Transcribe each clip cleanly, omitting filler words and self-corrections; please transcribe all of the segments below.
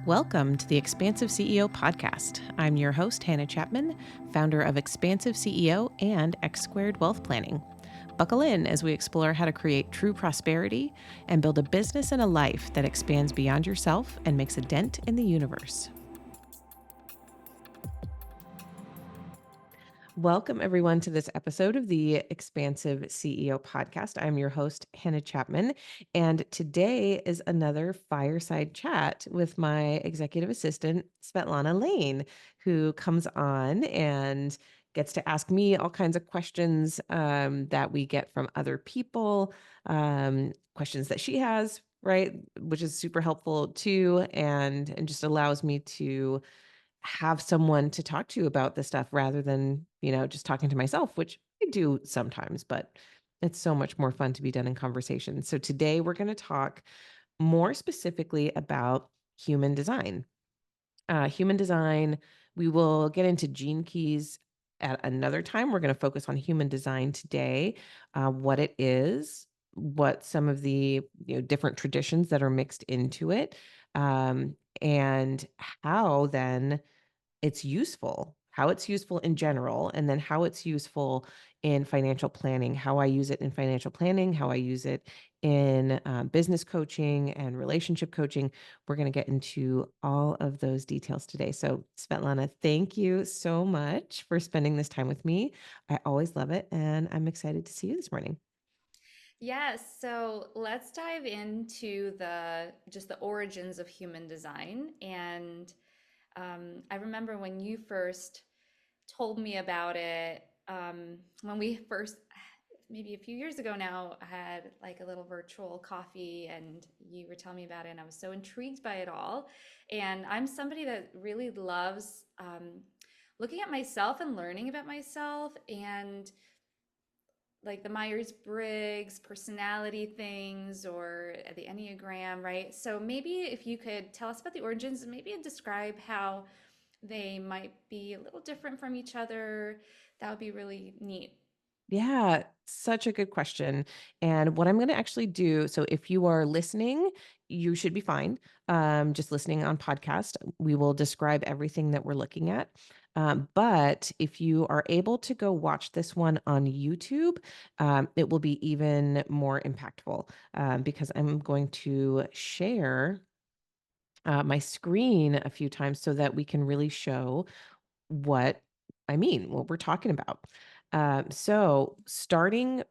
Welcome to the Expansive CEO podcast. I'm your host, Hannah Chapman, founder of Expansive CEO and X Squared Wealth Planning. Buckle in as we explore how to create true prosperity and build a business and a life that expands beyond yourself and makes a dent in the universe. Welcome, everyone, to this episode of the Expansive CEO podcast. I'm your host, Hannah Chapman, and today is another fireside chat with my executive assistant, Svetlana Lane, who comes on and gets to ask me all kinds of questions that we get from other people, questions that she has, right, which is super helpful too, and just allows me to have someone to talk to about this stuff rather than, just talking to myself, which I do sometimes, but it's so much more fun to be done in conversation. So today we're going to talk more specifically about human design. Human design, we will get into gene keys at another time. We're going to focus on human design today, what it is, what some of the different traditions that are mixed into it, and how then it's useful, how it's useful in general, and then how it's useful in financial planning, how I use it in financial planning, how I use it in business coaching and relationship coaching. We're going to get into all of those details today. So Svetlana, thank you so much for spending this time with me. I always love it, and I'm excited to see you this morning. Yes, so let's dive into the origins of human design. And I remember when you first told me about it, when we first, maybe a few years ago now, had like a little virtual coffee and you were telling me about it, and I was so intrigued by it all. And I'm somebody that really loves looking at myself and learning about myself, and like the Meyers-Briggs personality things or the Enneagram, right? So maybe if you could tell us about the origins and maybe describe how they might be a little different from each other, that would be really neat. Yeah, such a good question. And what I'm going to actually do, so if you are listening, you should be fine. Just listening on podcast, we will describe everything that we're looking at. But if you are able to go watch this one on YouTube, it will be even more impactful because I'm going to share my screen a few times so that we can really show what I mean, what we're talking about. So starting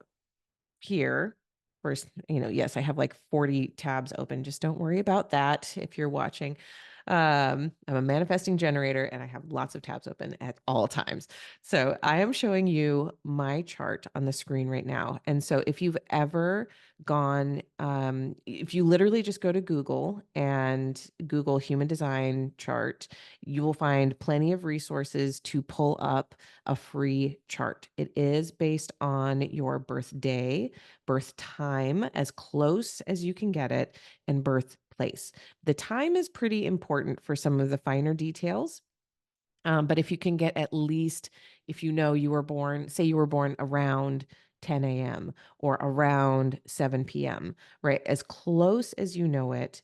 here, first, yes, I have like 40 tabs open. Just don't worry about that if you're watching. I'm a manifesting generator and I have lots of tabs open at all times. So I am showing you my chart on the screen right now. And so if you've ever gone, if you literally just go to Google and Google human design chart, you will find plenty of resources to pull up a free chart. It is based on your birthday, birth time, as close as you can get it, and birthplace. The time is pretty important for some of the finer details. But if you can get at least, if you were born, say you were born around 10 a.m. or around 7 p.m., right? As close as you know it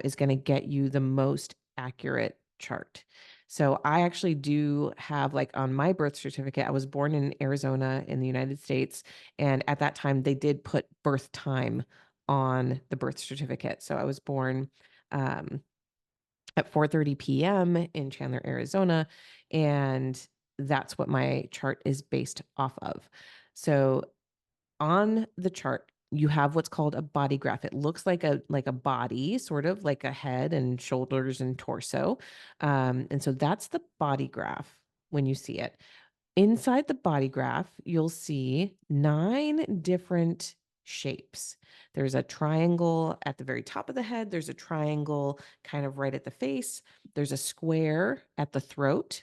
is going to get you the most accurate chart. So I actually do have, like, on my birth certificate, I was born in Arizona in the United States. And at that time, they did put birth time on the birth certificate. So I was born at 4:30 p.m. in Chandler, Arizona, and that's what my chart is based off of. So on the chart, you have what's called a body graph. It looks like a body, sort of like a head and shoulders and torso. And so that's the body graph when you see it. Inside the body graph, you'll see 9 different shapes. There's a triangle at the very top of the head. There's a triangle kind of right at the face. There's a square at the throat.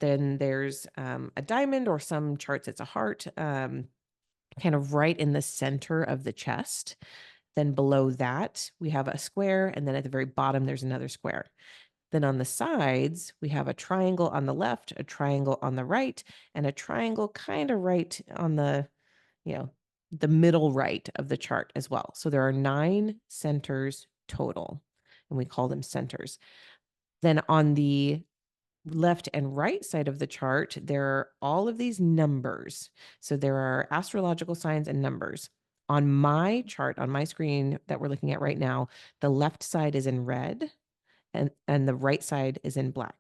Then there's a diamond, or some charts it's a heart, kind of right in the center of the chest. Then below that, we have a square. And then at the very bottom, there's another square. Then on the sides, we have a triangle on the left, a triangle on the right, and a triangle kind of right on you know, the middle right of the chart as well. So there are 9 centers total, and we call them centers. Then on the left and right side of the chart, there are all of these numbers. So there are astrological signs and numbers. On my chart, on my screen that we're looking at right now, the left side is in red and the right side is in black.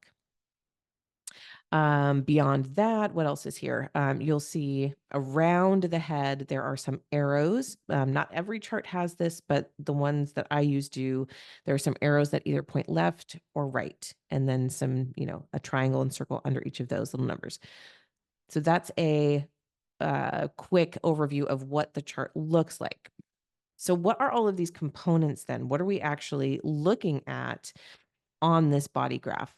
Beyond that, what else is here? You'll see around the head, there are some arrows. Not every chart has this, but the ones that I use do. There are some arrows that either point left or right, and then some, a triangle and circle under each of those little numbers. So that's a quick overview of what the chart looks like. So what are all of these components then? What are we actually looking at on this body graph?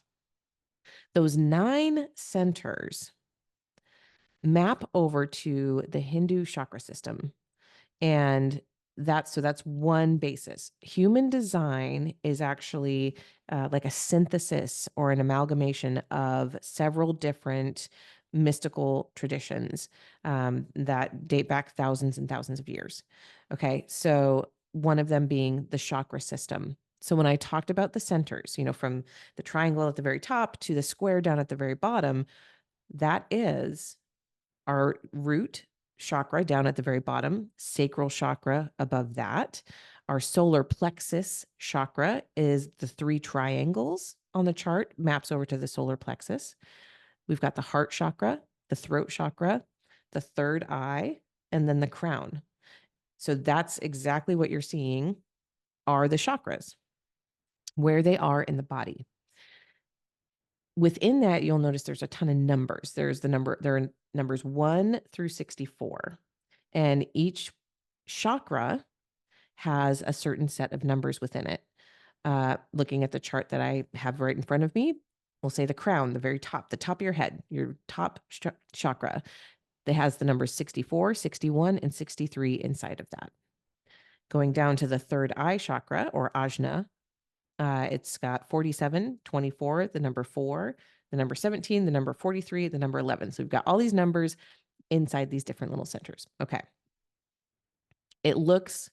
Those 9 centers map over to the Hindu chakra system. And that's one basis. Human design is actually like a synthesis or an amalgamation of several different mystical traditions that date back thousands and thousands of years. Okay, so one of them being the chakra system. So when I talked about the centers, from the triangle at the very top to the square down at the very bottom, that is our root chakra down at the very bottom, sacral chakra above that. Our solar plexus chakra is the 3 triangles on the chart, maps over to the solar plexus. We've got the heart chakra, the throat chakra, the third eye, and then the crown. So that's exactly what you're seeing are the chakras, where they are in the body. Within that, you'll notice there's a ton of numbers. There are numbers 1 through 64. And each chakra has a certain set of numbers within it. Looking at the chart that I have right in front of me, we'll say the crown, the very top, the top of your head, your top chakra, that has the numbers 64, 61, and 63 inside of that. Going down to the third eye chakra, or ajna, it's got 47, 24, the number 4, the number 17, the number 43, the number 11. So we've got all these numbers inside these different little centers. Okay. It looks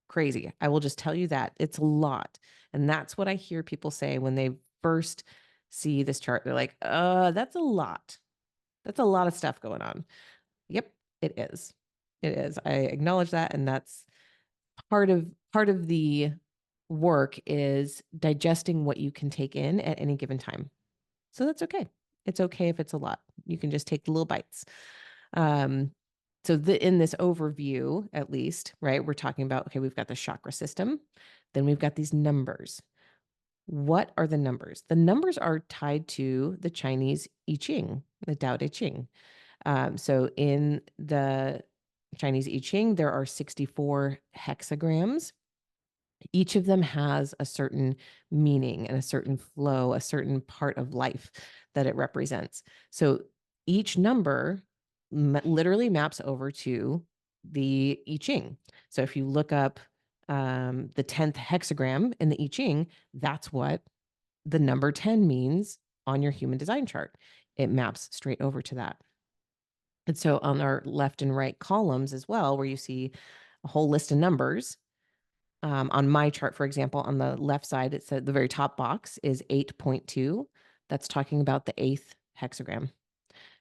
crazy. I will just tell you that. It's a lot. And that's what I hear people say when they first see this chart. They're like, that's a lot. That's a lot of stuff going on. Yep, it is. It is. I acknowledge that. And that's part of the work is digesting what you can take in at any given time. So that's okay. It's okay if it's a lot. You can just take the little bites. So in this overview, at least, right, we're talking about, okay, we've got the chakra system, then we've got these numbers. What are the numbers? The numbers are tied to the Chinese I Ching, the Tao Te Ching. So in the Chinese I Ching, there are 64 hexagrams. Each of them has a certain meaning and a certain flow, a certain part of life that it represents. So each number literally maps over to the I Ching. So if you look up the 10th hexagram in the I Ching, that's what the number 10 means on your human design chart. It maps straight over to that. And so on our left and right columns as well, where you see a whole list of numbers, on my chart, for example, on the left side, it said the very top box is 8.2. That's talking about the 8th hexagram.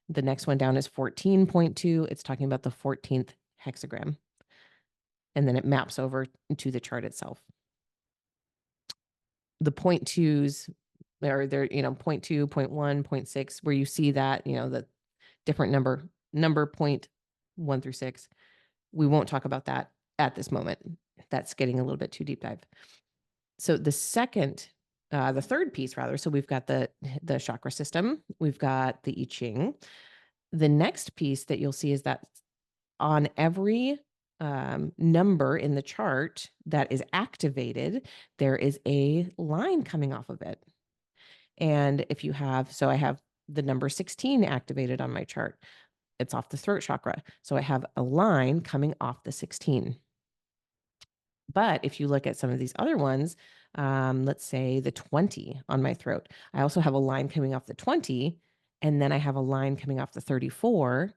The next one down is 14.2. It's talking about the 14th hexagram. And then it maps over to the chart itself. The 0.2s are there, 0.2, 0.1, 0.6, where you see that, the different number 0.1 through 6. We won't talk about that at this moment. That's getting a little bit too deep dive. So the third piece rather, so we've got the chakra system, we've got the I Ching. The next piece that you'll see is that on every number in the chart that is activated, there is a line coming off of it. And if you have, so I have the number 16 activated on my chart. It's off the throat chakra. So I have a line coming off the 16. But if you look at some of these other ones, let's say the 20 on my throat, I also have a line coming off the 20, and then I have a line coming off the 34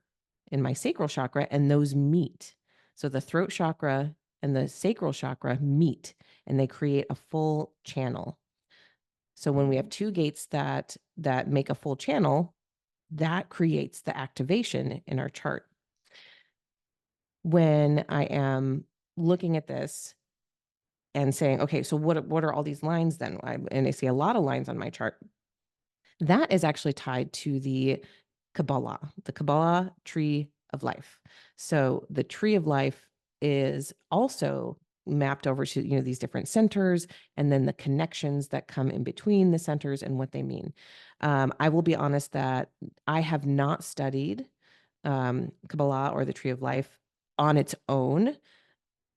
in my sacral chakra, and those meet. So the throat chakra and the sacral chakra meet, and they create a full channel. So when we have two gates that make a full channel, that creates the activation in our chart. When I am looking at this and saying, okay, so what are all these lines then? And I see a lot of lines on my chart. That is actually tied to the Kabbalah tree of life. So the tree of life is also mapped over to, these different centers, and then the connections that come in between the centers and what they mean. I will be honest that I have not studied Kabbalah or the tree of life on its own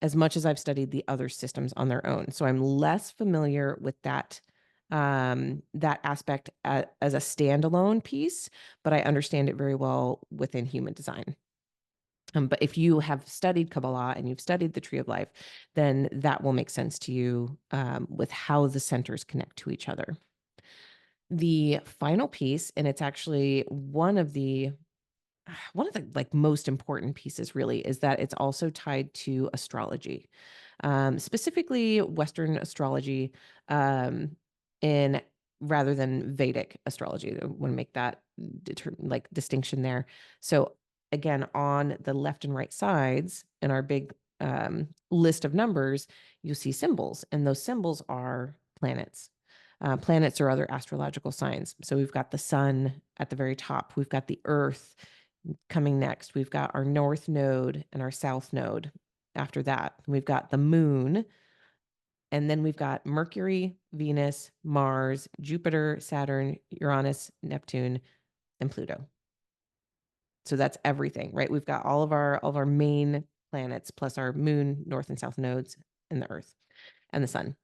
as much as I've studied the other systems on their own. So I'm less familiar with that aspect as a standalone piece, but I understand it very well within human design. But if you have studied Kabbalah and you've studied the tree of life, then that will make sense to you with how the centers connect to each other. The final piece, and it's actually one of the like most important pieces really, is that it's also tied to astrology, specifically Western astrology, in rather than Vedic astrology. I want to make that distinction there. So again, on the left and right sides in our big list of numbers, you see symbols, and those symbols are planets. Planets or other astrological signs. So we've got the sun at the very top. We've got the earth coming next. We've got our north node and our south node after that. We've got the moon. And then we've got Mercury, Venus, Mars, Jupiter, Saturn, Uranus, Neptune, and Pluto. So that's everything, right? We've got all of our main planets plus our moon, north and south nodes, and the earth and the sun.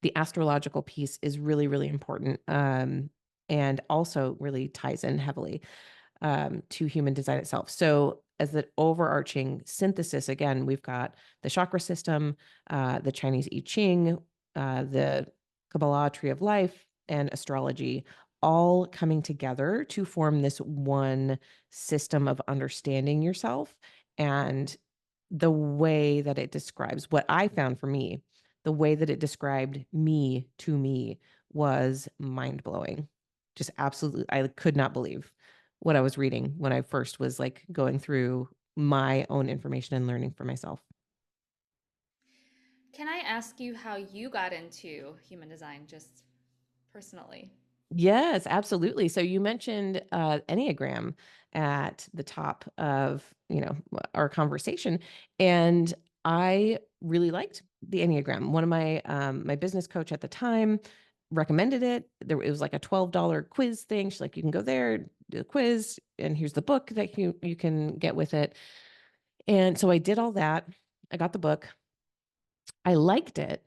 The astrological piece is really, really important, and also really ties in heavily to human design itself. So as the overarching synthesis, again, we've got the chakra system, the Chinese I Ching, the Kabbalah tree of life, and astrology, all coming together to form this one system of understanding yourself. And the way that it describes what I found for me, the way that it described me to me was mind blowing. Just absolutely, I could not believe what I was reading when I first was like going through my own information and learning for myself. Can I ask you how you got into human design just personally? Yes, absolutely. So you mentioned Enneagram at the top of, our conversation, and I really liked the Enneagram. One of my business coach at the time recommended it. It was like a $12 quiz thing. She's like, you can go there, do the quiz, and here's the book that you can get with it. And so I did all that. I got the book. I liked it.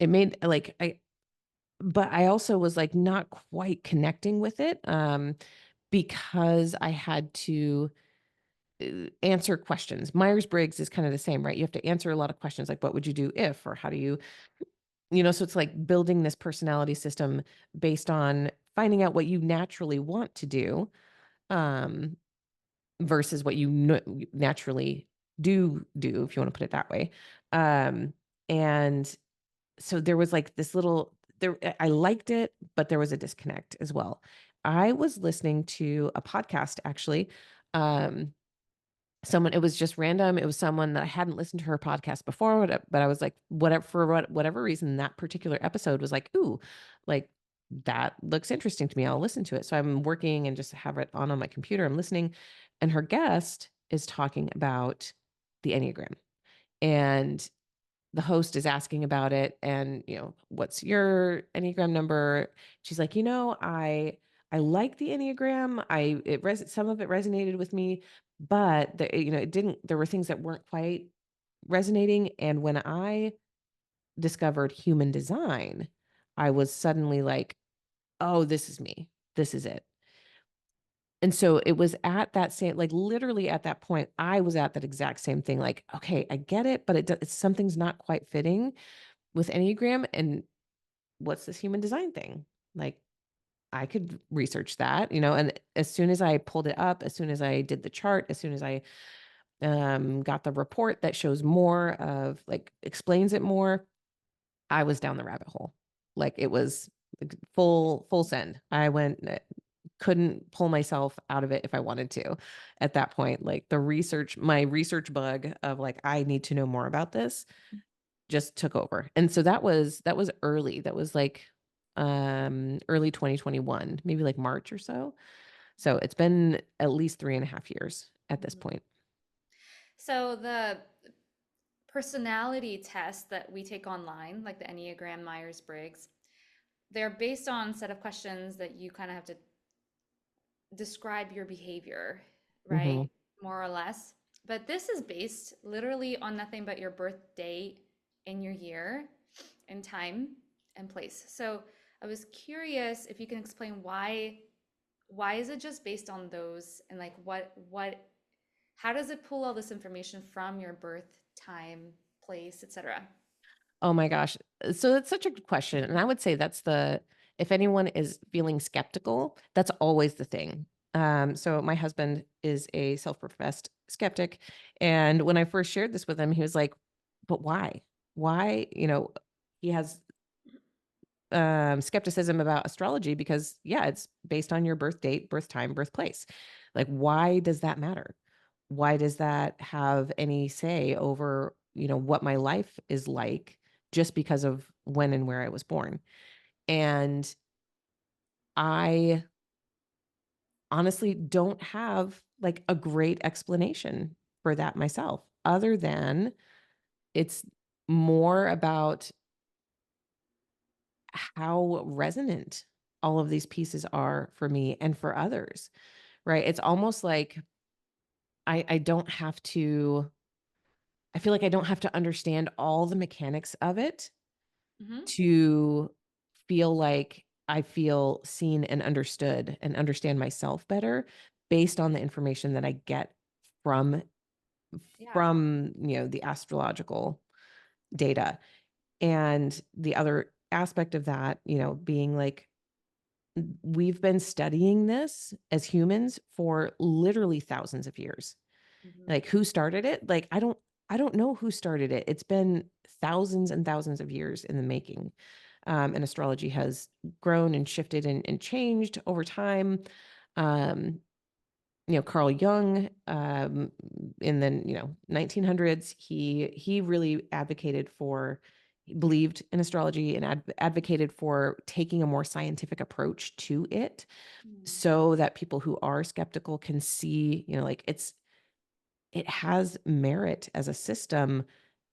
It made like but I also was like not quite connecting with it because I had to answer questions. Myers-Briggs is kind of the same, right? You have to answer a lot of questions like what would you do if, or how do you, so it's like building this personality system based on finding out what you naturally want to do um versus what you naturally do, if you want to put it that way. And so there was like this little I liked it, but there was a disconnect as well. I was listening to a podcast actually. It was just random. It was someone that I hadn't listened to her podcast before, but I was like, whatever reason, that particular episode was like, ooh, like that looks interesting to me. I'll listen to it. So I'm working and just have it on my computer. I'm listening, and her guest is talking about the Enneagram, and the host is asking about it, and what's your Enneagram number? She's like, I like the Enneagram. Some of it resonated with me, but it didn't. There were things that weren't quite resonating. And when I discovered human design, I was suddenly like, oh, this is me. This is it. And so it was at that same, like literally at that point, I was at that exact same thing. Like, okay, I get it, but it's something's not quite fitting with Enneagram. And what's this human design thing? Like, I could research that, and as soon as I pulled it up, as soon as I did the chart, as soon as I got the report that shows more of, like, explains it more, I was down the rabbit hole. Like, it was like, full send. I went, couldn't pull myself out of it if I wanted to at that point. Like the research, my research bug of like, I need to know more about this just took over. And so that was early. That was like early 2021, maybe like March or so. So it's been at least 3.5 years at this Mhm. point. So the personality tests that we take online, like the Enneagram, Myers-Briggs, they're based on a set of questions that you kind of have to describe your behavior, Hmm. right? More or less. But this is based literally on nothing but your birth date and your year and time and place. So I was curious if you can explain why is it just based on those, and like what how does it pull all this information from your birth time, place, etc.? Oh my gosh. So that's such a good question. And I would say that's if anyone is feeling skeptical, that's always the thing. So my husband is a self-professed skeptic. And when I first shared this with him, he was like, but why? Why? He has skepticism about astrology because, yeah, it's based on your birth date, birth time, birthplace. Like, why does that matter? Why does that have any say over, what my life is like just because of when and where I was born? And I honestly don't have like a great explanation for that myself, other than it's more about how resonant all of these pieces are for me and for others, right? It's almost like I don't have to, I feel like I don't have to understand all the mechanics of it Mm-hmm. to feel like I feel seen and understood and understand myself better based on the information that I get from Yeah. the astrological data. And the other aspect of that, being like, we've been studying this as humans for literally thousands of years. Mm-hmm. Like, who started it? Like, I don't know who started it. It's been thousands and thousands of years in the making. And astrology has grown and shifted and changed over time. Um, Carl Jung, in the 1900s, he really he believed in astrology and advocated for taking a more scientific approach to it, so that people who are skeptical can see, like, it has merit as a system,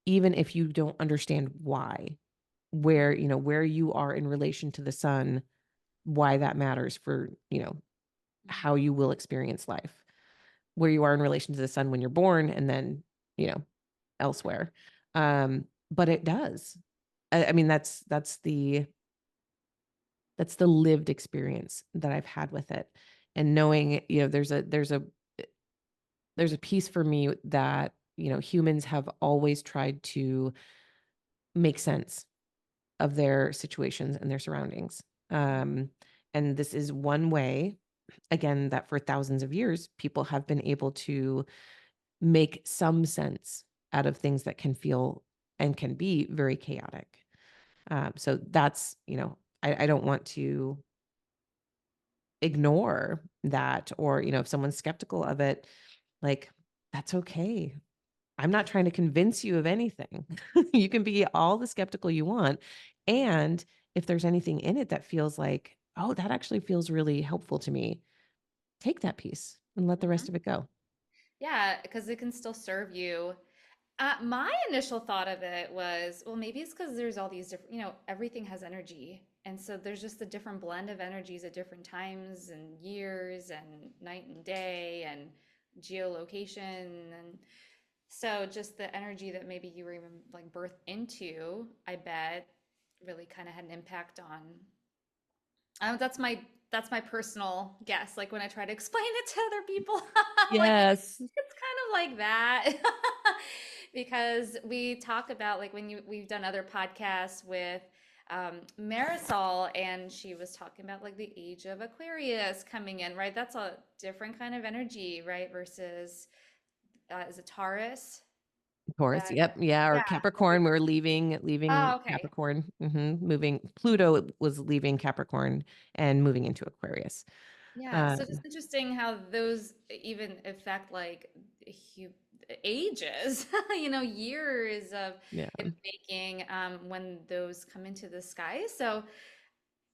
even if you don't understand why, where you are in relation to the sun, why that matters for, how Mm-hmm. you will experience life, where you are in relation to the sun when you're born, and then, you know, elsewhere. But it does. I mean, that's the lived experience that I've had with it. And knowing, there's a piece for me that, humans have always tried to make sense of their situations and their surroundings. Um, and this is one way, again, that for thousands of years, people have been able to make some sense out of things that can feel and can be very chaotic. So that's, I don't want to ignore that, or, if someone's skeptical of it, like, that's okay. I'm not trying to convince you of anything. You can be all the skeptical you want. And if there's anything in it that feels like, oh, that actually feels really helpful to me, take that piece and let the Mm-hmm. rest of it go. Yeah, because it can still serve you. My initial thought of it was, well, maybe it's because there's all these different, everything has energy. And so there's just a different blend of energies at different times and years and night and day and geolocation. And so just the energy that maybe you were even like birthed into, I bet really kind of had an impact on. That's my personal guess. Like when I try to explain it to other people, I'm like, Yes. it's kind of like that. Because we talk about like we've done other podcasts with Marisol, and she was talking about like the age of Aquarius coming in, right? That's a different kind of energy, right? Versus is it Taurus? Taurus. Yep. Yeah. Or Yeah. Capricorn. We were leaving Oh, okay. Capricorn, moving. Pluto was leaving Capricorn and moving into Aquarius. Yeah, so Um, just interesting how those even affect like hu ages, years of yeah. in the making when those come into the sky. So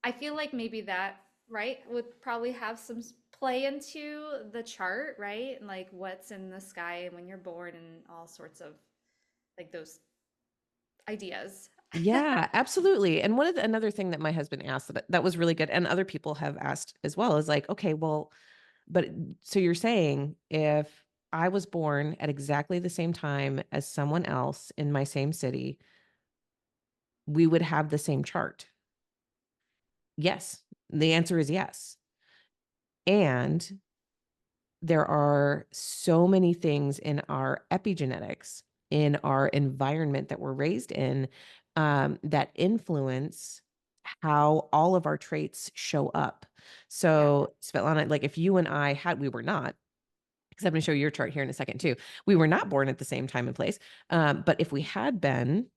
I feel like maybe that, right, would probably have some play into the chart, right? Like what's in the sky when you're born and all sorts of like those ideas. Yeah, absolutely. And another thing that my husband asked that was really good, and other people have asked as well, is like, okay, well, but so you're saying if I was born at exactly the same time as someone else in my same city, we would have the same chart? Yes. The answer is yes. And there are so many things in our epigenetics, in our environment that we're raised in, that influence how all of our traits show up. Yeah. So, Svetlana, like if you and I we were not, because I'm going to show your chart here in a second too. We were not born at the same time and place. But if we had been,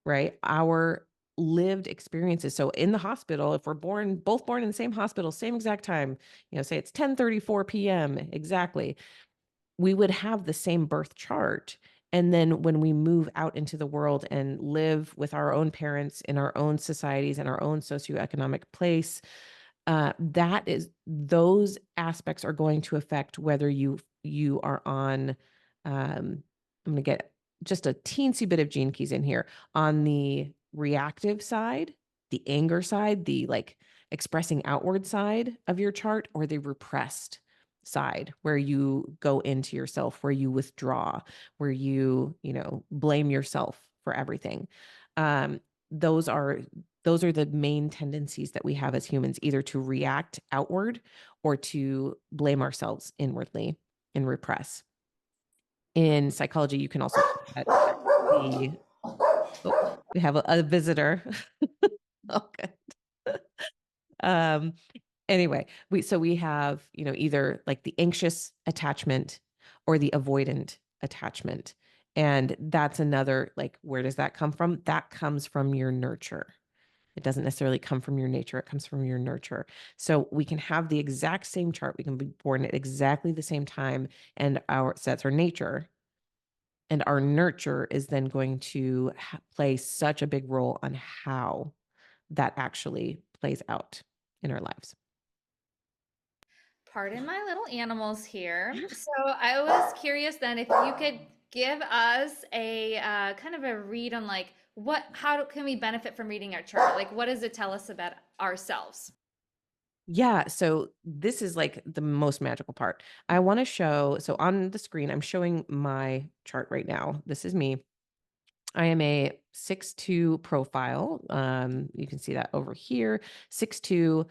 right, our lived experiences. So in the hospital, if we're both born in the same hospital, same exact time, say it's 10:34 p.m. exactly, we would have the same birth chart. And then when we move out into the world and live with our own parents in our own societies and our own socioeconomic place, that is those aspects are going to affect whether you are on I'm going to get just a teensy bit of gene keys in here on the reactive side, the anger side, the like expressing outward side of your chart, or the repressed side where you go into yourself, where you withdraw, where blame yourself for everything. um those are those are the main tendencies that we have as humans, either to react outward or to blame ourselves inwardly and repress. In psychology, you can also call that the, oh, we have a visitor. Okay. Um, anyway, we have, either like the anxious attachment or the avoidant attachment. And that's another, like, where does that come from? That comes from your nurture. It doesn't necessarily come from your nature. It comes from your nurture. So we can have the exact same chart. We can be born at exactly the same time. And that's our nature. And our nurture is then going to play such a big role on how that actually plays out in our lives. Pardon my little animals here. So I was curious then if you could give us a kind of a read on like can we benefit from reading our chart? Like what does it tell us about ourselves? Yeah, so this is like the most magical part. I want to show, so on the screen, I'm showing my chart right now. This is me. I am a 6'2" profile. You can see that over here. 6'2",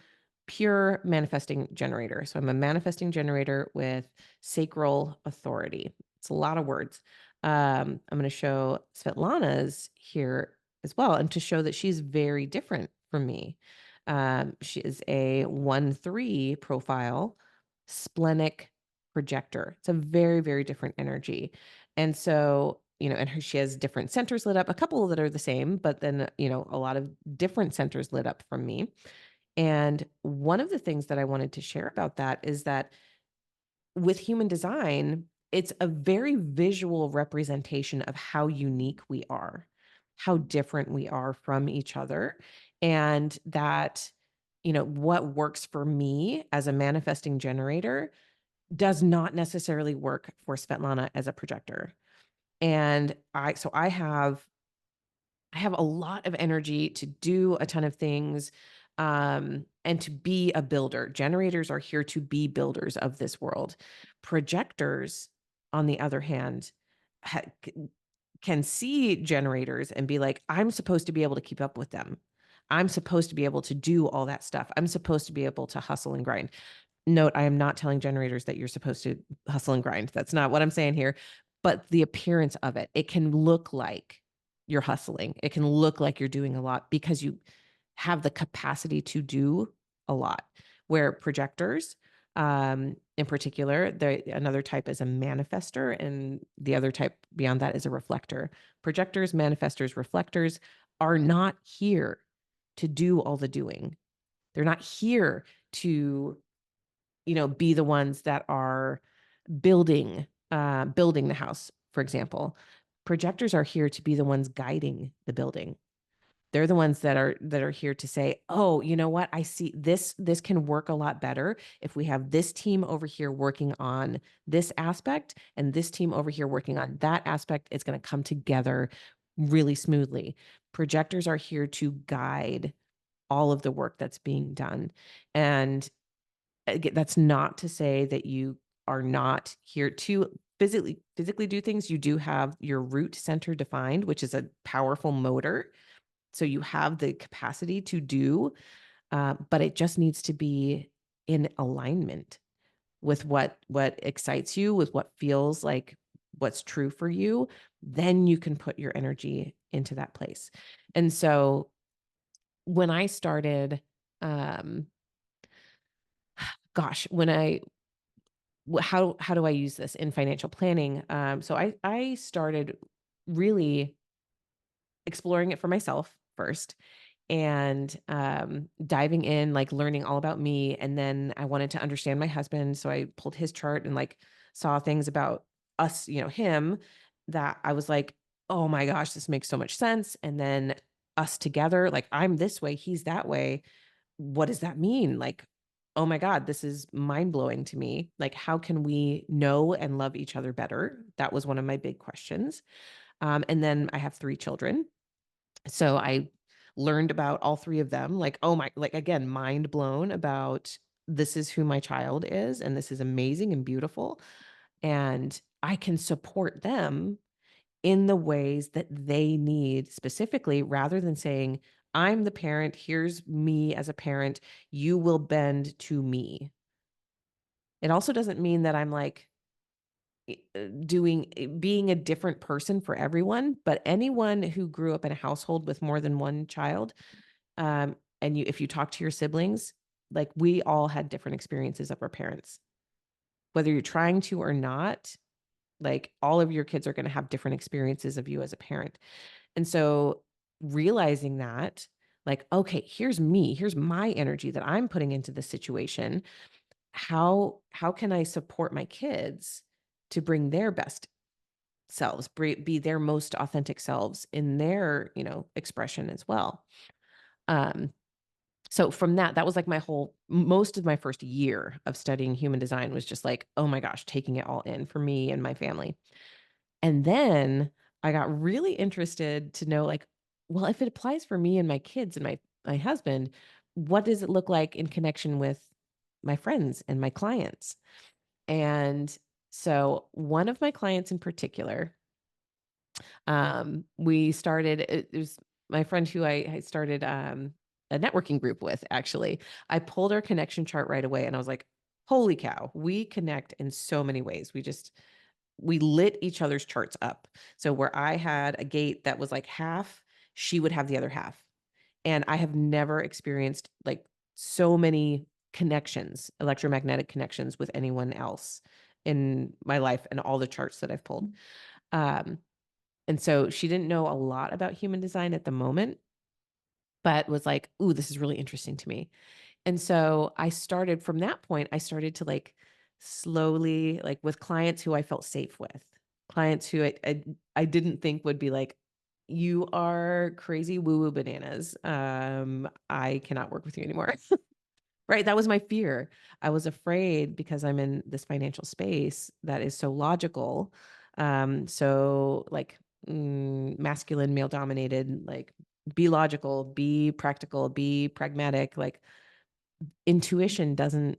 pure manifesting generator. So I'm a manifesting generator with sacral authority. It's a lot of words. I'm going to show Svetlana's here as well, and to show that she's very different from me. She is a 1-3 profile, splenic projector. It's a very, very different energy. And so, she has different centers lit up, a couple that are the same, but then, a lot of different centers lit up from me. And one of the things that I wanted to share about that is that with human design, it's a very visual representation of how unique we are, how different we are from each other. And that, what works for me as a manifesting generator does not necessarily work for Svetlana as a projector. And I have a lot of energy to do a ton of things, and to be a builder. Generators are here to be builders of this world. Projectors, on the other hand, can see generators and be like, I'm supposed to be able to keep up with them. I'm supposed to be able to do all that stuff. I'm supposed to be able to hustle and grind. Note, I am not telling generators that you're supposed to hustle and grind. That's not what I'm saying here. But the appearance of it, it can look like you're hustling. It can look like you're doing a lot because you have the capacity to do a lot. Where projectors, in particular. Another type is a manifester, and the other type beyond that is a reflector. Projectors, manifestors, reflectors are not here to do all the doing. They're not here to, be the ones that are building the house, for example. Projectors are here to be the ones guiding the building. They're the ones that are here to say, oh, you know what, I see this can work a lot better if we have this team over here working on this aspect and this team over here working on that aspect. It's going to come together really smoothly. Projectors are here to guide all of the work that's being done. And that's not to say that you are not here to physically do things. You do have your root center defined, which is a powerful motor. So you have the capacity to do, but it just needs to be in alignment with what excites you, with what feels like what's true for you. Then you can put your energy into that place. And so when I started, gosh, how do I use this in financial planning? So I started really exploring it for myself first, and diving in, like learning all about me. And then I wanted to understand my husband. So I pulled his chart and like saw things about us, him, that I was like, oh my gosh, this makes so much sense. And then us together, like I'm this way, he's that way. What does that mean? Like, oh my God, this is mind blowing to me. Like, how can we know and love each other better? That was one of my big questions. And then I have 3 children. So I learned about all 3 of them. Like, oh my, like again, mind blown about this is who my child is. And this is amazing and beautiful. And I can support them in the ways that they need specifically, rather than saying, I'm the parent, here's me as a parent, you will bend to me. It also doesn't mean that I'm like being a different person for everyone, but anyone who grew up in a household with more than one child, and if you talk to your siblings, like we all had different experiences of our parents, whether you're trying to or not. Like all of your kids are going to have different experiences of you as a parent. And so realizing that, like, okay, here's me, here's my energy that I'm putting into this situation. How can I support my kids to bring their best selves, be their most authentic selves in their, expression as well. Um, so from that was like most of my first year of studying human design was just like, oh my gosh, taking it all in for me and my family. And then I got really interested to know, like, well, if it applies for me and my kids and my husband, what does it look like in connection with my friends and my clients? And so one of my clients in particular, we started, it was my friend who I started a networking group with, actually. I pulled our connection chart right away and I was like, holy cow, we connect in so many ways. We lit each other's charts up. So where I had a gate that was like half, she would have the other half. And I have never experienced like so many connections, electromagnetic connections with anyone else in my life and all the charts that I've pulled. Um, and so she didn't know a lot about human design at the moment, but was like, ooh, this is really interesting to me. And so from that point, I started to like slowly, like with clients who I felt safe with, clients who I didn't think would be like, you are crazy woo-woo bananas. I cannot work with you anymore. Right. That was my fear. I was afraid because I'm in this financial space that is so logical. So like masculine, male dominated, like be logical, be practical, be pragmatic. Like intuition doesn't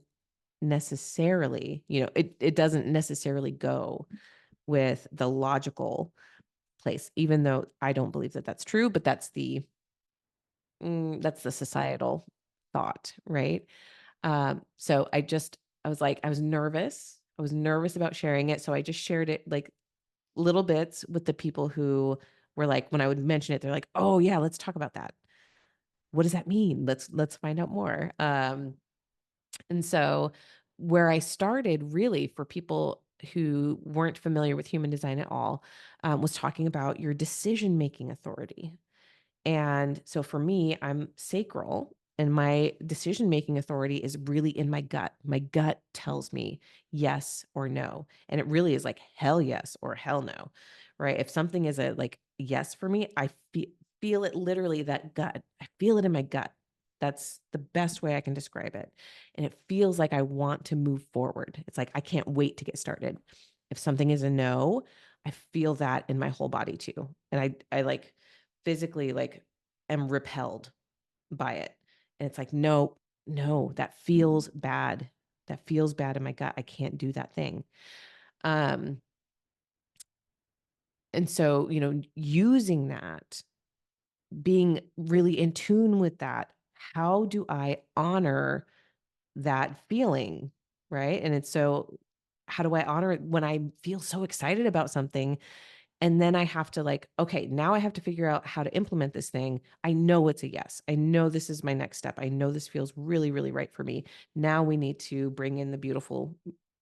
necessarily, it doesn't necessarily go with the logical place, even though I don't believe that that's true, but that's the societal thought, right? So I was nervous. I was nervous about sharing it. So I just shared it like little bits with the people who were like, when I would mention it, they're like, oh yeah, let's talk about that. What does that mean? Let's find out more. And so where I started really for people who weren't familiar with human design at all, was talking about your decision-making authority. And so for me, I'm sacral, and my decision making authority is really in my gut. My gut tells me yes or no. And it really is like hell yes or hell no. Right? If something is a like yes for me, feel it literally, that gut. I feel it in my gut. That's the best way I can describe it. And it feels like I want to move forward. It's like I can't wait to get started. If something is a no, I feel that in my whole body too. And I like physically like am repelled by it. And it's like, no, no, that feels bad. That feels bad in my gut. I can't do that thing. Um, and so, using that, being really in tune with that, how do I honor that feeling? Right. And it's so, how do I honor it when I feel so excited about something? And then I have to like, okay, now I have to figure out how to implement this thing. I know it's a yes. I know this is my next step. I know this feels really, really right for me. Now we need to bring in the beautiful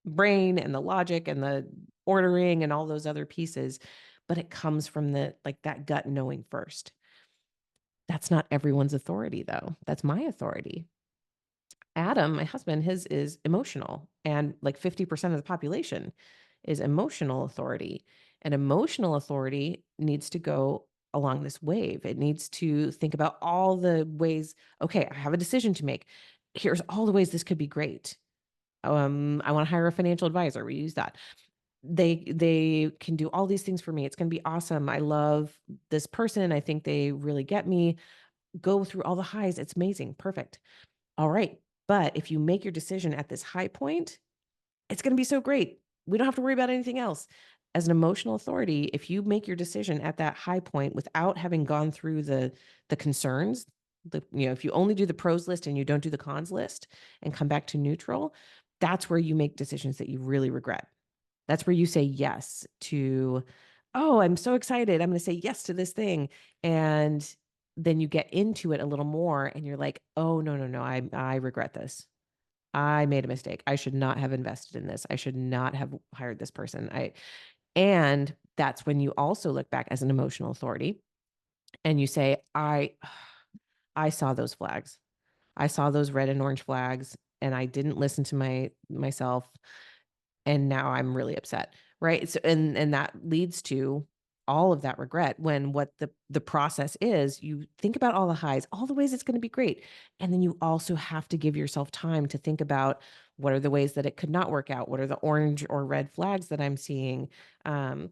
brain and the logic and the ordering and all those other pieces. But it comes from the like that gut knowing first. That's not everyone's authority though. That's my authority. Adam, my husband, his is emotional, and like 50% of the population is emotional authority. And emotional authority needs to go along this wave. It needs to think about all the ways, okay, I have a decision to make. Here's all the ways this could be great. I want to hire a financial advisor. We use that. They can do all these things for me. It's going to be awesome. I love this person. I think they really get me. Go through all the highs. It's amazing. Perfect. All right. But if you make your decision at this high point, it's going to be so great. We don't have to worry about anything else. As an emotional authority, if you make your decision at that high point without having gone through the concerns, if you only do the pros list and you don't do the cons list and come back to neutral, that's where you make decisions that you really regret. That's where you say yes to, oh, I'm so excited. I'm going to say yes to this thing. And then you get into it a little more and you're like, oh, no, no, no, I regret this. I made a mistake. I should not have invested in this. I should not have hired this person. And that's when you also look back as an emotional authority and you say, I saw those flags. I saw those red and orange flags and I didn't listen to myself, and now I'm really upset, right? So and that leads to all of that regret, when what the process is, you think about all the highs, all the ways it's going to be great, and then you also have to give yourself time to think about what are the ways that it could not work out, what are the orange or red flags that I'm seeing, um,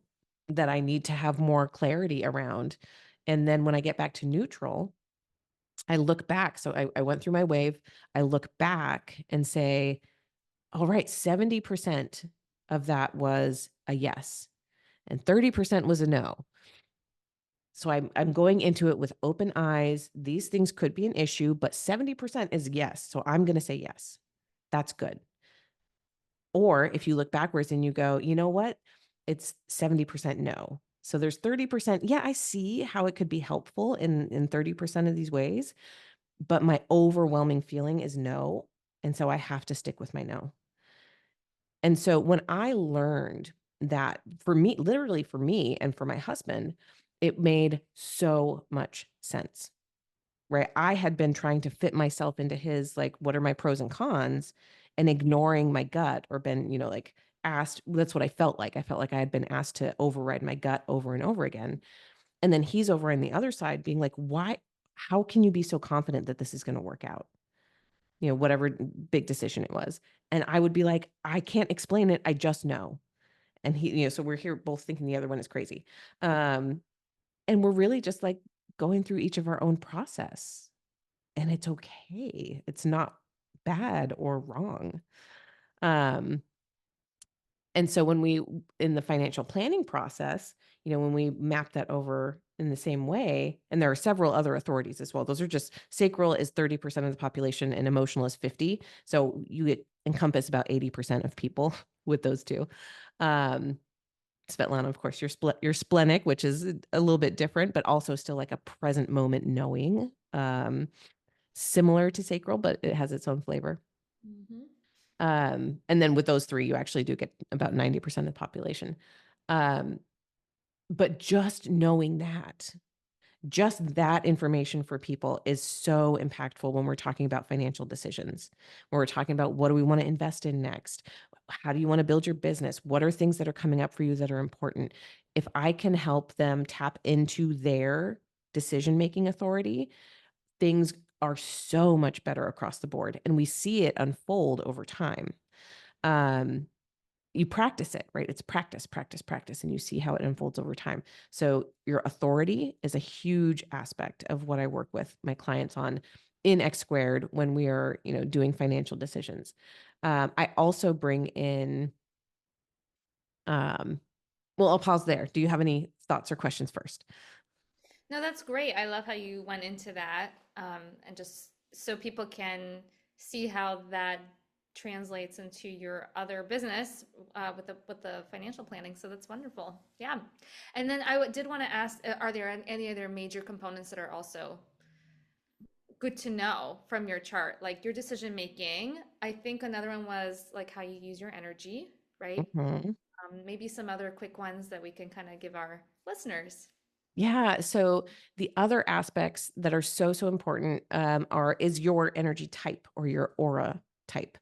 that I need to have more clarity around. And then when I get back to neutral, I look back. So I went through my wave. I look back and say, all right, 70% of that was a yes, and 30% was a no. So I'm going into it with open eyes. These things could be an issue, but 70% is yes. So I'm going to say yes. That's good. Or if you look backwards and you go, you know what? It's 70% no. So there's 30%. Yeah, I see how it could be helpful in 30% of these ways, but my overwhelming feeling is no. And so I have to stick with my no. And so when I learned that, for me, literally for me and for my husband, it made so much sense, right? I had been trying to fit myself into his, like, what are my pros and cons, and ignoring my gut, or been, like asked, that's what I felt like. I felt like I had been asked to override my gut over and over again. And then he's over on the other side being like, why, how can you be so confident that this is going to work out? Whatever big decision it was. And I would be like, I can't explain it. I just know. And he, so we're here both thinking the other one is crazy. Um, and we're really just like going through each of our own process. And it's okay. It's not bad or wrong. Um, and so when we, in the financial planning process, when we map that over in the same way, and there are several other authorities as well. Those are just, sacral is 30% of the population and emotional is 50. So you encompass about 80% of people with those two. Svetlana, of course, you're splenic, which is a little bit different, but also still like a present moment knowing, similar to sacral, but it has its own flavor. Mhm. And then with those three, you actually do get about 90% of the population. Um, but just that information for people is so impactful when we're talking about financial decisions, when we're talking about what do we want to invest in next? How do you want to build your business? What are things that are coming up for you that are important? If I can help them tap into their decision-making authority, things are so much better across the board. And we see it unfold over time. Um, you practice it, right? It's practice, practice, practice, and you see how it unfolds over time. So your authority is a huge aspect of what I work with my clients on in X squared when we are, doing financial decisions. I also bring in, um, well, I'll pause there. Do you have any thoughts or questions first? No, that's great. I love how you went into that, and just so people can see how that translates into your other business with the financial planning. So that's wonderful. Yeah. And then did want to ask, are there any other major components that are also good to know from your chart, like your decision making? I think another one was like how you use your energy, right? Mhm. Maybe some other quick ones that we can kind of give our listeners. Yeah. So the other aspects that are so important is your energy type or your aura type.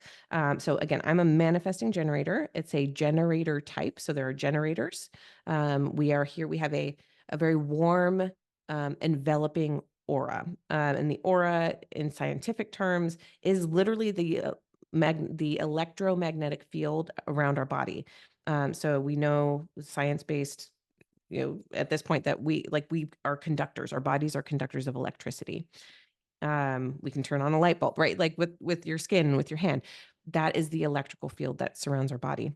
So again, I'm a manifesting generator. It's a generator type. So there are generators. We are here. We have a very warm, enveloping aura, and the aura, in scientific terms, is literally the electromagnetic field around our body. So we know science-based, at this point, that we are conductors. Our bodies are conductors of electricity. We can turn on a light bulb, right? Like with your skin, with your hand. That is the electrical field that surrounds our body.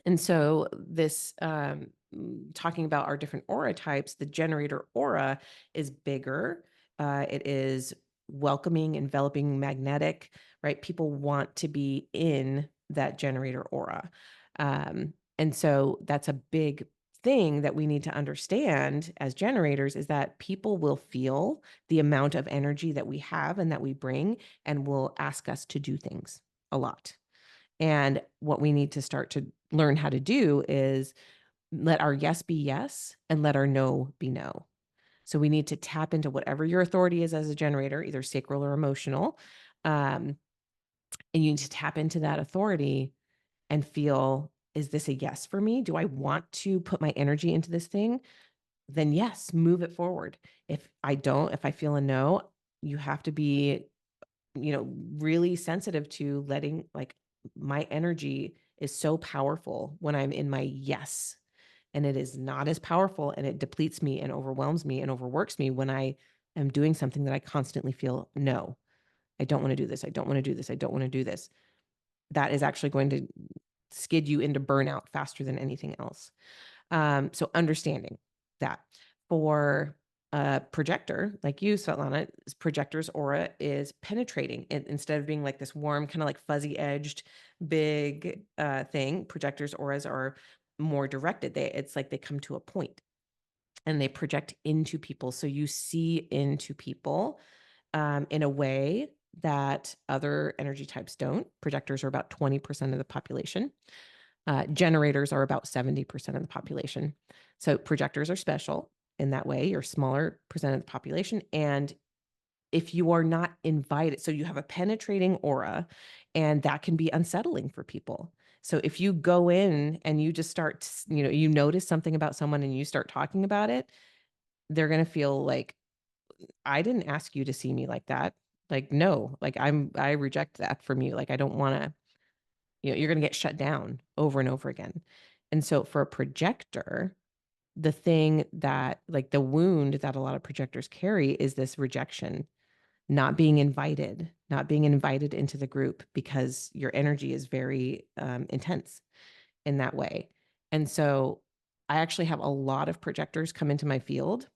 And so this, talking about our different aura types, the generator aura is bigger. It is welcoming, enveloping, magnetic, right? People want to be in that generator aura. And so that's a big thing that we need to understand as generators, is that people will feel the amount of energy that we have and that we bring, and will ask us to do things a lot. And what we need to start to learn how to do is let our yes be yes and let our no be no. So we need to tap into whatever your authority is as a generator, either sacral or emotional. And you need to tap into that authority and feel, is this a yes for me? Do I want to put my energy into this thing? Then yes, move it forward. If I feel a no, you have to be, really sensitive to letting, like, my energy is so powerful when I'm in my yes. And it is not as powerful, and it depletes me and overwhelms me and overworks me when I am doing something that I constantly feel, no, I don't want to do this. I don't want to do this. I don't want to do this. That is actually going to skid you into burnout faster than anything else. So understanding that for a projector like you, Svetlana, projector's aura is penetrating. Instead of being like this warm, kind of like fuzzy edged, big thing, projectors' auras are more directed. It's like they come to a point and they project into people. So you see into people in a way that other energy types don't. Projectors are about 20% of the population. Generators are about 70% of the population. So projectors are special in that way. You're a smaller percent of the population. And if you are not invited, so you have a penetrating aura, and that can be unsettling for people. So if you go in and you just start, you notice something about someone and you start talking about it, they're going to feel like, I didn't ask you to see me like that. Like, no, like I reject that from you. Like, I don't want to, you're going to get shut down over and over again. And so for a projector, the thing that, like, the wound that a lot of projectors carry is this rejection, not being invited into the group because your energy is very intense in that way. And so I actually have a lot of projectors come into my field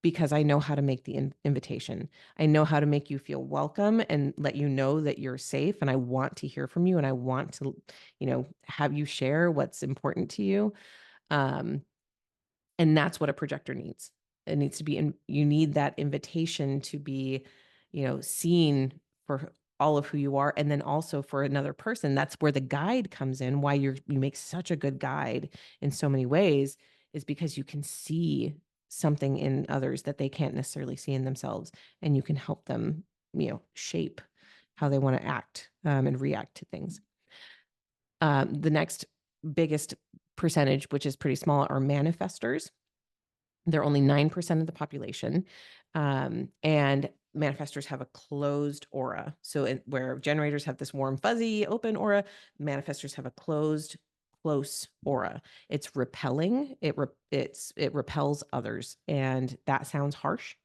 because I know how to make the invitation. I know how to make you feel welcome and let you know that you're safe. And I want to hear from you, and I want to, have you share what's important to you. Um, and that's what a projector needs. It needs to be you need that invitation to be, seen for all of who you are. And then also for another person, that's where the guide comes in. Why you make such a good guide in so many ways is because you can see something in others that they can't necessarily see in themselves, and you can help them, shape how they want to act and react to things. The next biggest percentage, which is pretty small, are manifestors. They're only 9% of the population. And manifestors have a closed aura. So where generators have this warm, fuzzy, open aura, manifestors have a closed, close aura. It's repelling. It repels others. And that sounds harsh.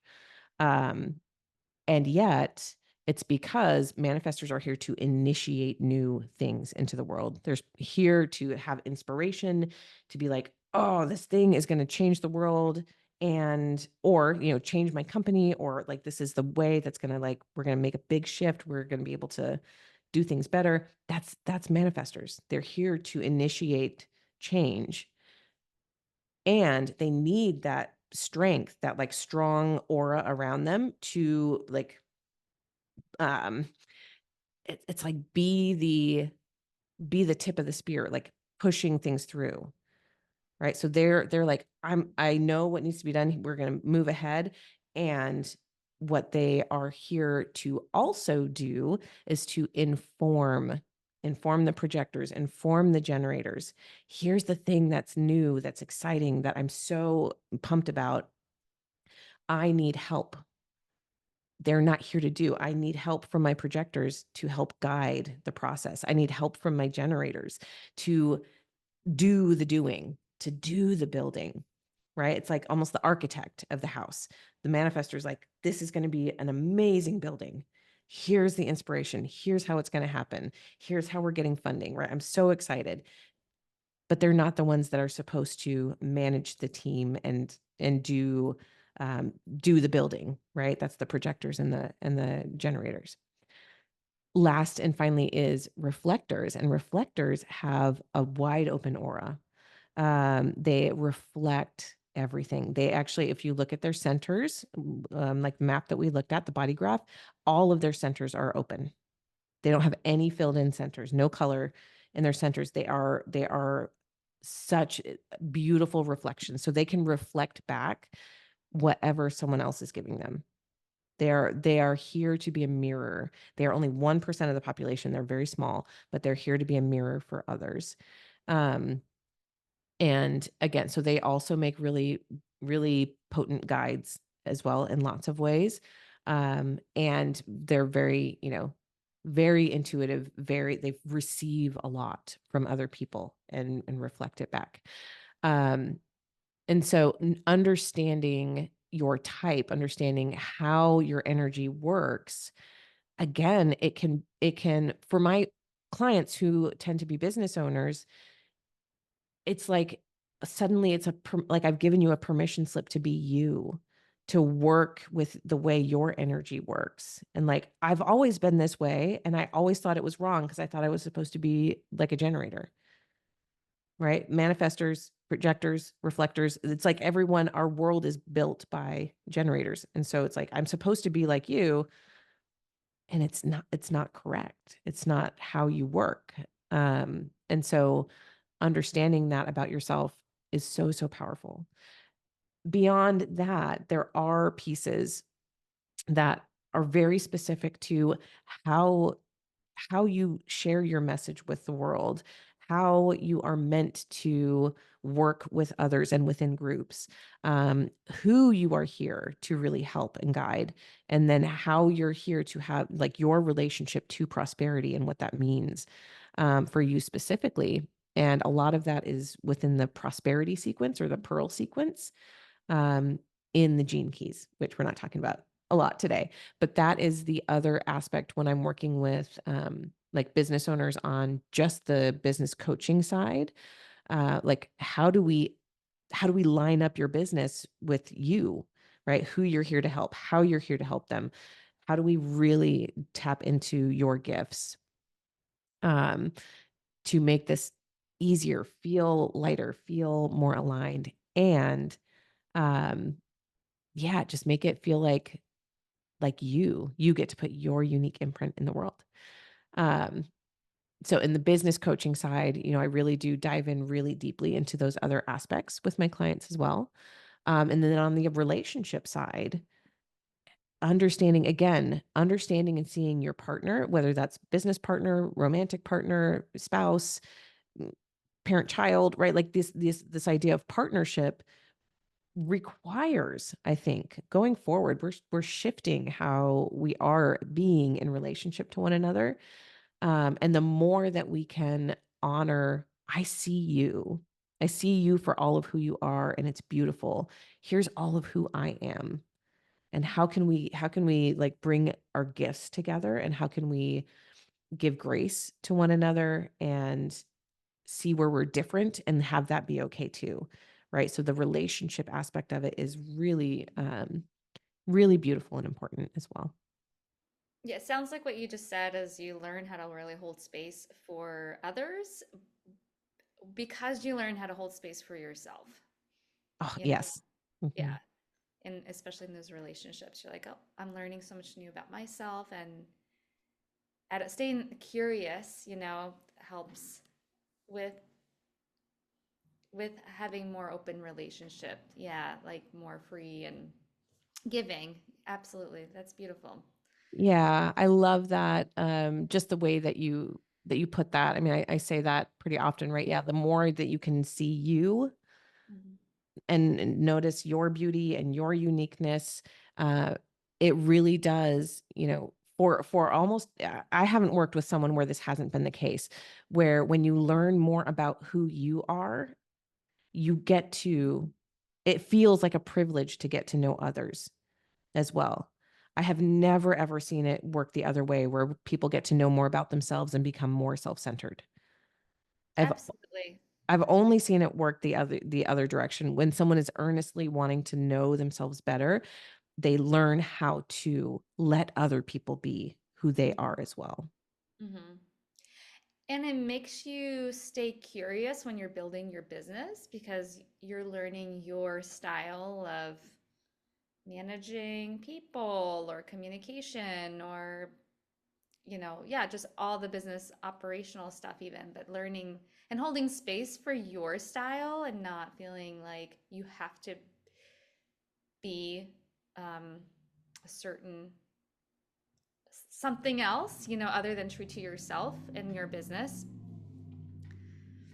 And yet it's because manifestors are here to initiate new things into the world. They're here to have inspiration, to be like, oh, this thing is going to change the world, or change my company, or like, this is the way that's going to, like, we're going to make a big shift. We're going to be able to do things better. That's manifestors. They're here to initiate change. And they need that strength, that like strong aura around them to like, um it's like be the tip of the spear, like pushing things through, right? So they're like, I know what needs to be done, we're going to move ahead. And what they are here to also do is to inform the projectors, inform the generators. Here's the thing that's new, that's exciting, that I'm so pumped about. I need help. They're not here to do. I need help from my projectors to help guide the process. I need help from my generators to do the doing, to do the building, right? It's like almost the architect of the house. The manifestor is like, this is going to be an amazing building. Here's the inspiration. Here's how it's going to happen. Here's how we're getting funding, right? I'm so excited. But they're not the ones that are supposed to manage the team and do the building, right? That's the projectors and the generators. Last and finally is reflectors, and reflectors have a wide open aura. They reflect everything. They actually, if you look at their centers, like the map that we looked at, the body graph, all of their centers are open. They don't have any filled in centers, no color in their centers. They are such beautiful reflections. So they can reflect back whatever someone else is giving them. They are here to be a mirror. They are only 1% of the population. They're very small, but they're here to be a mirror for others. And again, so they also make really, really potent guides as well in lots of ways. And they're very, very intuitive, they receive a lot from other people and reflect it back. And so understanding your type, understanding how your energy works, again, it can, for my clients who tend to be business owners, it's like suddenly it's like I've given you a permission slip to be you, to work with the way your energy works. And like, I've always been this way, and I always thought it was wrong because I thought I was supposed to be like a generator, right? Manifestors, projectors, reflectors. It's like everyone, our world is built by generators. And so it's like, I'm supposed to be like you, and it's not correct. It's not how you work. And so understanding that about yourself is so, so powerful. Beyond that, there are pieces that are very specific to how you share your message with the world, how you are meant to work with others and within groups, who you are here to really help and guide, and then how you're here to have like your relationship to prosperity and what that means for you specifically. And a lot of that is within the prosperity sequence or the pearl sequence in the gene keys, which we're not talking about a lot today. But that is the other aspect when I'm working with like business owners on just the business coaching side. Like how do we line up your business with you, right? Who you're here to help, how you're here to help them. How do we really tap into your gifts to make this easier, feel lighter, feel more aligned, and yeah, just make it feel like like you get to put your unique imprint in the world. Um, so in the business coaching side, I really do dive in really deeply into those other aspects with my clients as well. And then on the relationship side, understanding and seeing your partner, whether that's business partner, romantic partner, spouse, mm, parent child, right? Like this idea of partnership requires, I think, going forward, we're shifting how we are being in relationship to one another. And the more that we can honor, I see you for all of who you are, and it's beautiful. Here's all of who I am. And how can we like bring our gifts together, and how can we give grace to one another and see where we're different and have that be okay too, right? So the relationship aspect of it is really really beautiful and important as well. Yeah, it sounds like what you just said is you learn how to really hold space for others because you learn how to hold space for yourself. Oh, You know, yes. yeah. Mhm. And especially in those relationships, you're like, oh, I'm learning so much new about myself. And staying curious, helps with having more open relationship. Yeah, like more free and giving. Absolutely. That's beautiful. Yeah, I love that. Just the way that you put that. I mean, I say that pretty often, right? Yeah, the more that you can see you Mhm. and notice your beauty and your uniqueness, uh, it really does, for almost I haven't worked with someone where this hasn't been the case, where when you learn more about who you are, you get to it feels like a privilege to get to know others as well. I have never ever seen it work the other way where people get to know more about themselves and become more self-centered. I've Absolutely. I've only seen it work the other direction. When someone is earnestly wanting to know themselves better, they learn how to let other people be who they are as well. Hmm. And it makes you stay curious when you're building your business because you're learning your style of managing people or communication or, yeah, just all the business operational stuff, even, but learning and holding space for your style and not feeling like you have to be um, a certain something else, other than true to yourself and your business.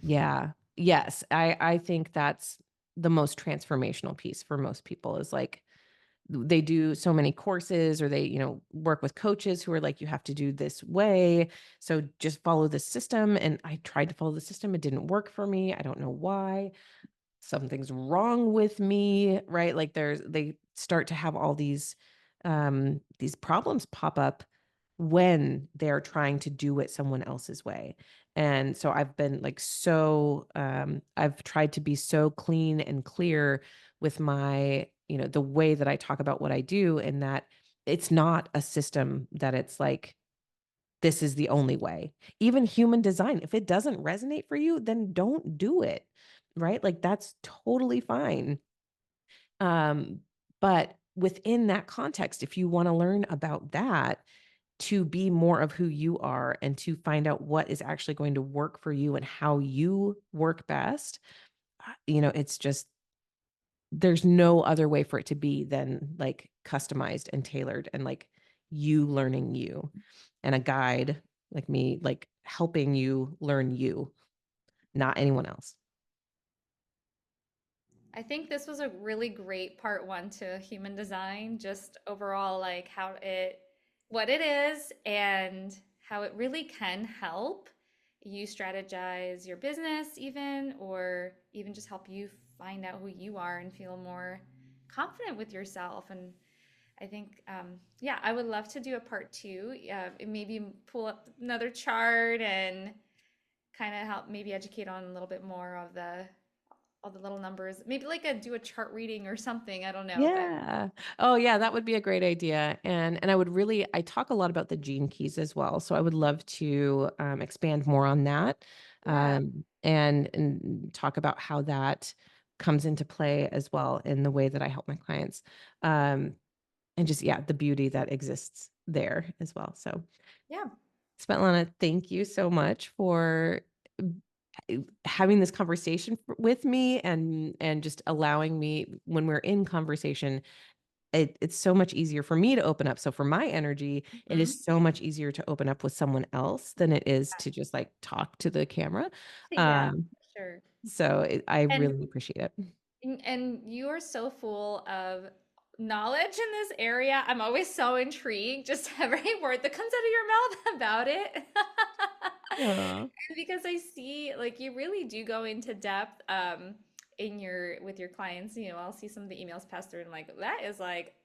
Yeah. Yes. I think that's the most transformational piece for most people is like they do so many courses or they, work with coaches who are like, you have to do this way. So just follow the system. And I tried to follow the system. It didn't work for me. I don't know why. Something's wrong with me, right? Like they start to have all these problems pop up when they're trying to do it someone else's way. And so I've been like I've tried to be so clean and clear with my, the way that I talk about what I do, and that it's not a system that it's like this is the only way. Even human design, if it doesn't resonate for you, then don't do it, right? Like, that's totally fine. Um, but within that context, if you wanna learn about that to be more of who you are and to find out what is actually going to work for you and how you work best, it's just there's no other way for it to be than, like, customized and tailored and, like, you learning you and a guide like me, like, helping you learn you, not anyone else. I think this was a really great part one to human design, just overall, like what it is, and how it really can help you strategize your business, even, or even just help you find out who you are and feel more confident with yourself. And I think, yeah, I would love to do a part two. Maybe pull up another chart and kind of help maybe educate on a little bit more of the all the little numbers. Maybe like do a chart reading or something. I don't know, but Yeah. Oh, yeah, that would be a great idea, and I talk a lot about the gene keys as well, so I would love to, expand more on that, yeah. and talk about how that comes into play as well in the way that I help my clients. Um, and just, yeah, the beauty that exists there as well. So Yeah. Svetlana, thank you so much for having this conversation with me, and just allowing me, when we're in conversation, it's so much easier for me to open up. So for my energy, it Mhm. is so much easier to open up with someone else than it is to just like talk to the camera. Yeah, Um, for sure. so I And really appreciate it. and you are so full of knowledge in this area. I'm always so intrigued just every word that comes out of your mouth about it. Aw. Because I see like you really do go into depth in your with your clients. You know, I'll see some of the emails pass through and I'm like, that is like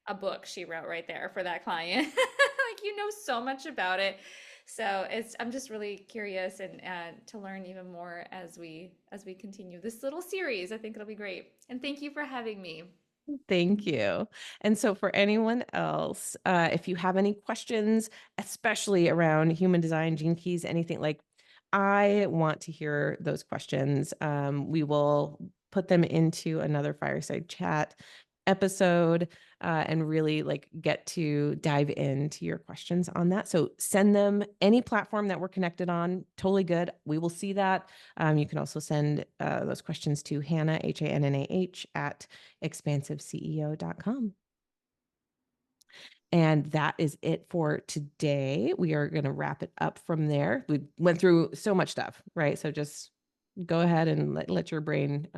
a book she wrote right there for that client. Like you know so much about it. So I'm just really curious and to learn even more as we continue this little series. I think it'll be great. And thank you for having me. Thank you. And so for anyone else, if you have any questions, especially around human design, gene keys, anything, like, I want to hear those questions. We will put them into another fireside chat episode, and really like get to dive into your questions on that. So send them any platform that we're connected on. Totally good. We will see that. You can also send those questions to Hannah, HANNAH, at expansiveceo.com. And that is it for today. We are going to wrap it up from there. We went through so much stuff, right? So just go ahead and let your brain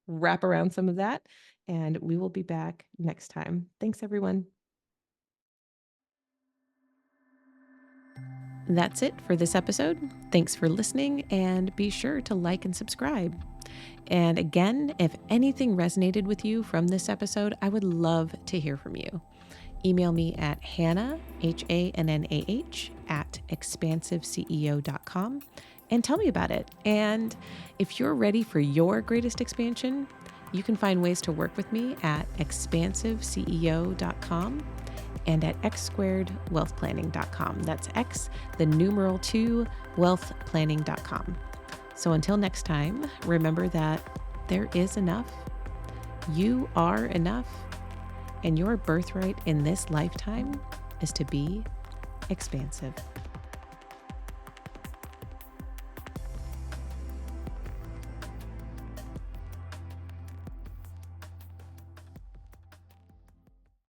wrap around some of that. And we will be back next time. Thanks, everyone. That's it for this episode. Thanks for listening, and be sure to like and subscribe. And again, if anything resonated with you from this episode, I would love to hear from you. Email me at Hannah, HANNAH, at expansiveceo.com, and tell me about it. And if you're ready for your greatest expansion, you can find ways to work with me at expansiveceo.com and at x2wealthplanning.com. That's X, the numeral 2, wealthplanning.com. So until next time, remember that there is enough, you are enough, and your birthright in this lifetime is to be expansive.